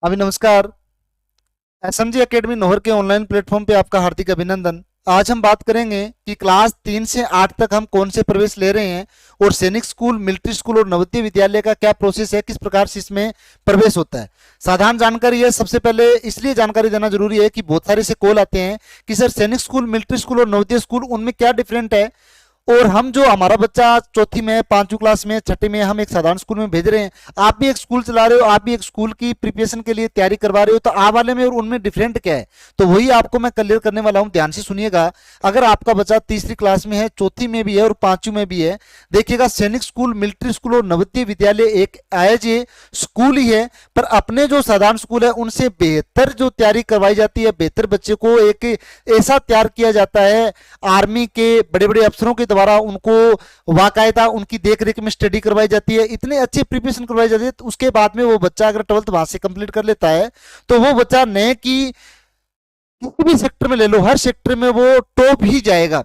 अभी नमस्कार। SMG academy Nohar के ऑनलाइन प्लेटफॉर्म पे आपका हार्दिक अभिनंदन। आज हम बात करेंगे कि क्लास 3 से 8 तक हम कौन से प्रवेश ले रहे हैं और सैनिक स्कूल, मिलिट्री स्कूल और नवोदय विद्यालय का क्या प्रोसेस है, किस प्रकार से इसमें प्रवेश होता है। साधारण जानकारी है। सबसे पहले इसलिए जानकारी देना जरूरी है कि बहुत सारे से कॉल आते हैं कि सर सैनिक स्कूल, मिलिट्री स्कूल और नवोदय स्कूल उनमें क्या डिफरेंट है, और हम जो हमारा बच्चा चौथी में, पांचवी क्लास में, छठी में हम एक साधारण स्कूल में भेज रहे हैं, आप भी एक स्कूल चला रहे हो, आप भी एक स्कूल की प्रिपरेशन के लिए तैयारी करवा रहे हो, तो आप वाले में और उनमें डिफरेंट क्या है, तो वही आपको मैं क्लियर करने वाला हूं। ध्यान से सुनिएगा। अगर आपका बच्चा तीसरी क्लास में है, चौथी में भी है और पांचवी में भी है, देखिएगा सैनिक स्कूल, मिलिट्री स्कूल और नवोदय विद्यालय एक एज ए स्कूल ही है, पर अपने जो साधारण स्कूल है उनसे बेहतर जो तैयारी करवाई जाती है, बेहतर बच्चे को एक ऐसा तैयार किया जाता है आर्मी के बड़े बड़े अफसरों के द्वारा, उनको वाकायदा उनकी देखरेख में स्टडी करवाई जाती है, इतने अच्छे प्रिपरेशन करवाई जाती है। तो उसके बाद में वो बच्चा अगर 12th वहां से कंप्लीट कर लेता है तो वो बच्चा नए की किसी भी सेक्टर में ले लो, हर सेक्टर में वो टॉप ही जाएगा।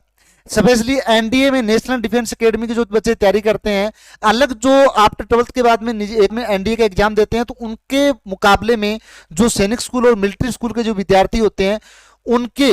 स्पेशली एनडीए में, नेशनल डिफेंस एकेडमी के जो बच्चे तैयारी करते हैं, अलग जो आफ्टर 12th के बाद में एक में एनडीए का एग्जाम देते हैं, तो उनके मुकाबले में जो सैनिक स्कूल और मिलिट्री स्कूल के जो विद्यार्थी होते हैं उनके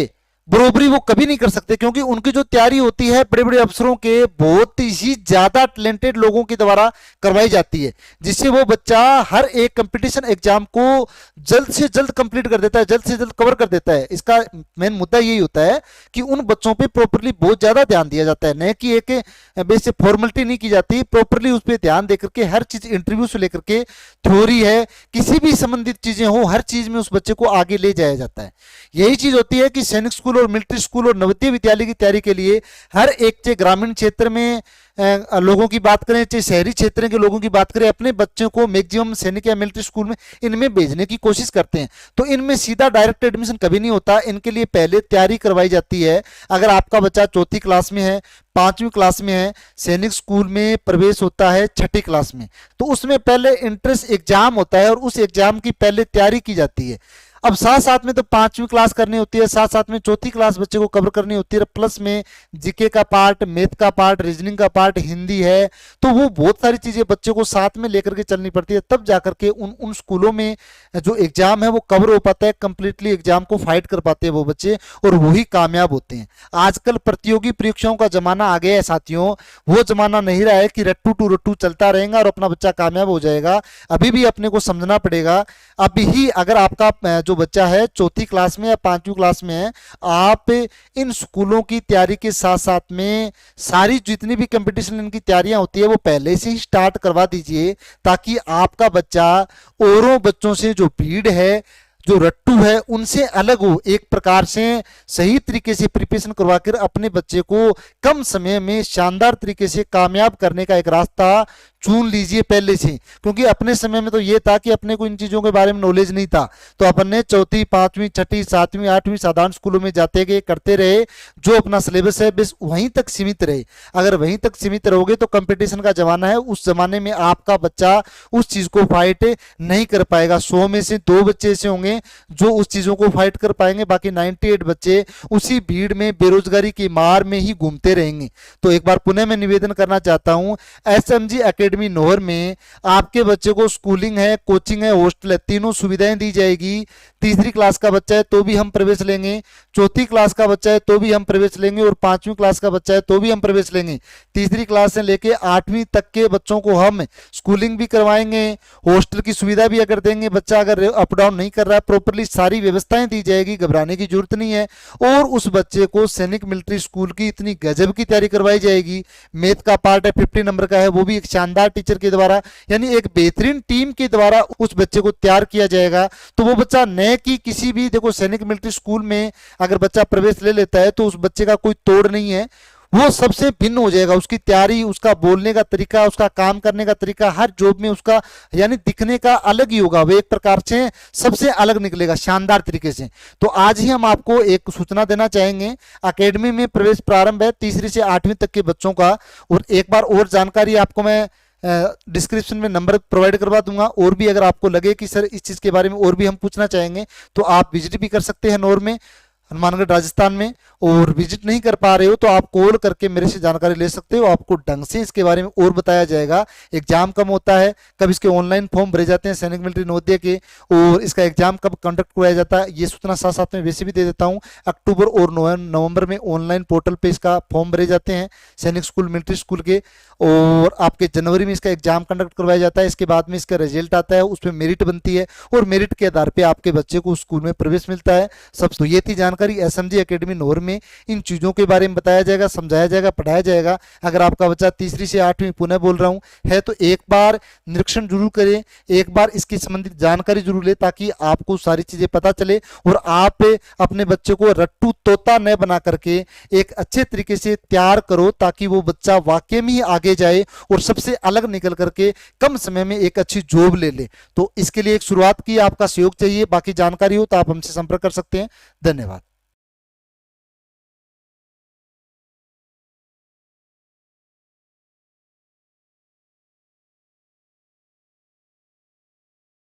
बरोबरी वो कभी नहीं कर सकते, क्योंकि उनकी जो तैयारी होती है बड़े बड़े अफसरों के बहुत ही ज्यादा टैलेंटेड लोगों के द्वारा करवाई जाती है, जिससे वो बच्चा हर एक कंपटीशन एग्जाम को जल्द से जल्द कंप्लीट कर देता है, जल्द से जल्द कवर कर देता है। इसका मेन मुद्दा यही होता है कि उन बच्चों पे प्रॉपरली बहुत ज्यादा ध्यान दिया जाता है, न कि एक बेसिक फॉर्मेलिटी नहीं की जाती, प्रॉपरली उस पर ध्यान देकर के हर चीज, इंटरव्यू से लेकर के थ्योरी है, किसी भी संबंधित चीजें हो, हर चीज में उस बच्चे को आगे ले जाया जाता है। यही चीज होती है कि सैनिक स्कूल और मिलिट्री स्कूल और नवोदय विद्यालय की तैयारी के लिए हर एक, चाहे ग्रामीण क्षेत्र में लोगों की बात करें, चाहे शहरी क्षेत्र के लोगों की बात करें, अपने बच्चों को मैक्सिमम सैनिक या मिलिट्री स्कूल में इनमें भेजने की कोशिश करते हैं। तो इनमें सीधा डायरेक्ट एडमिशन कभी नहीं होता, इनके लिए पहले तैयारी करवाई जाती है। अगर आपका बच्चा चौथी क्लास में है, पांचवी क्लास में है, सैनिक स्कूल में प्रवेश होता है छठी क्लास में, तो उसमें पहले एंट्रेंस एग्जाम होता है और उस एग्जाम की पहले तैयारी की जाती है। अब साथ साथ में तो पांचवी क्लास करनी होती है, साथ साथ में चौथी क्लास बच्चे को कवर करनी होती है, प्लस में जीके का पार्ट, मैथ का पार्ट, रीजनिंग का पार्ट, हिंदी है, तो वो बहुत सारी चीजें बच्चे को साथ में लेकर के चलनी पड़ती है, तब जाकर के उन स्कूलों में जो एग्जाम है वो कवर हो पाता है, कंप्लीटली एग्जाम को फाइट कर पाते हैं वो बच्चे, और वही कामयाब होते हैं। आजकल प्रतियोगी परीक्षाओं का जमाना आ गया है साथियों, वो जमाना नहीं रहा है कि रट्टू टू रट्टू चलता रहेगा और अपना बच्चा कामयाब हो जाएगा। अभी भी अपने को समझना पड़ेगा। अभी ही अगर आपका जो बच्चा है चौथी क्लास में या पांचवी क्लास में है, आप इन स्कूलों की तैयारी के साथ साथ में सारी जितनी भी कंपटीशन इनकी तैयारियां होती है वो पहले से ही स्टार्ट करवा दीजिए, ताकि आपका बच्चा औरों बच्चों से, जो भीड़ है, जो रट्टू है, उनसे अलग हो, एक प्रकार से सही तरीके से प्रिपरेशन करवाकर अपने बच्चे को कम समय में शानदार तरीके से कामयाब करने का एक रास्ता चुन लीजिए पहले से। क्योंकि अपने समय में तो ये था कि अपने को इन चीजों के बारे में नॉलेज नहीं था, तो अपन ने चौथी, पांचवी, छठी, सातवीं, आठवीं साधारण स्कूलों में जाते गए, करते रहे, जो अपना सिलेबस है बस वहीं तक सीमित रहे। अगर वहीं तक सीमित रहोगे तो कंपटीशन का जमाना है, उस जमाने में आपका बच्चा उस चीज को फाइट नहीं कर पाएगा। 100 में से 2 बच्चे ऐसे होंगे जो उस चीजों को फाइट कर पाएंगे, बाकी 98 बच्चे उसी भीड़ में, बेरोजगारी की मार में ही घूमते रहेंगे। तो एक बार पुनः मैं निवेदन करना चाहता हूं, एसएमजी एकेडमी नोहर में आपके बच्चे को स्कूलिंग है, कोचिंग है, हॉस्टल है, तीनों सुविधाएं दी जाएगी। तीसरी क्लास का बच्चा है तो भी हम प्रवेश लेंगे, चौथी क्लास का बच्चा है तो भी हम प्रवेश लेंगे, और पांचवी क्लास का बच्चा है तो भी हम प्रवेश लेंगे। तीसरी क्लास से लेके 8वीं तक के बच्चों को हम स्कूलिंग भी करवाएंगे, हॉस्टल की सुविधा भी अगर देंगे, बच्चा अगर अप डाउन नहीं कर रहा है, प्रॉपरली सारी व्यवस्थाएं दी जाएगी, घबराने की जरूरत नहीं है। और उस बच्चे को सैनिक मिलिट्री स्कूल की इतनी गजब की तैयारी करवाई जाएगी। मैथ का पार्ट है 50 नंबर का है, वो भी एक शानदार टीचर के द्वारा, यानी एक बेहतरीन टीम के द्वारा उस बच्चे को तैयार किया जाएगा। तो वो बच्चा न कि किसी भी, देखो सैनिक मिलिट्री स्कूल में अगर बच्चा प्रवेश ले लेता है तो उस बच्चे का कोई तोड़ नहीं है, वो सबसे भिन्न हो जाएगा। उसकी तैयारी, उसका बोलने का तरीका, उसका काम करने का तरीका, हर जॉब में उसका यानी दिखने का अलग ही होगा, वो एक प्रकार से सबसे अलग निकलेगा शानदार तरीके से। तो आज ही हम आपको एक सूचना देना चाहेंगे, एकेडमी में प्रवेश प्रारंभ है तीसरी से 8वीं तक के बच्चों का। और एक बार और जानकारी आपको मैं डिस्क्रिप्शन में नंबर प्रोवाइड करवा दूंगा, और भी अगर आपको लगे कि सर इस चीज के बारे में और भी हम पूछना चाहेंगे तो आप विजिट भी कर सकते हैं नोर में। हनुमानगढ़ राजस्थान में और विजिट नहीं कर पा रहे हो तो आप कॉल करके मेरे से जानकारी ले सकते हो। आपको ढंग से इसके बारे में और बताया जाएगा। एग्जाम कब होता है, कब इसके ऑनलाइन फॉर्म भरे जाते हैं सैनिक मिलिट्री नवोदय के, और इसका एग्जाम कब कंडक्ट कराया जाता है, ये सूचना साथ साथ में वैसे भी दे देता हूँ। अक्टूबर और नवंबर में ऑनलाइन पोर्टल पे इसका फॉर्म भरे जाते हैं सैनिक स्कूल मिलिट्री स्कूल के, और आपके जनवरी में इसका एग्जाम कंडक्ट करवाया जाता है। इसके बाद में इसका रिजल्ट आता है, उसमें मेरिट बनती है और मेरिट के आधार पे आपके बच्चे को स्कूल में प्रवेश मिलता है। सब तो ये थी जानकारी एसएमजी एकेडमी नोहर में। इन चीज़ों के बारे में बताया जाएगा, समझाया जाएगा, पढ़ाया जाएगा। अगर आपका बच्चा तीसरी से 8वीं, पुनः बोल रहा हूँ, है तो एक बार निरीक्षण जरूर करें, एक बार इसकी संबंधित जानकारी जरूर ले, ताकि आपको सारी चीज़ें पता चले और आप अपने बच्चे को रट्टू तोता न बना करके एक अच्छे तरीके से तैयार करो, ताकि वो बच्चा वाकई में ही आगे जाए और सबसे अलग निकल करके कम समय में एक अच्छी जॉब ले ले। तो इसके लिए एक शुरुआत की आपका सहयोग चाहिए। बाकी जानकारी हो तो आप हमसे संपर्क कर सकते हैं। धन्यवाद।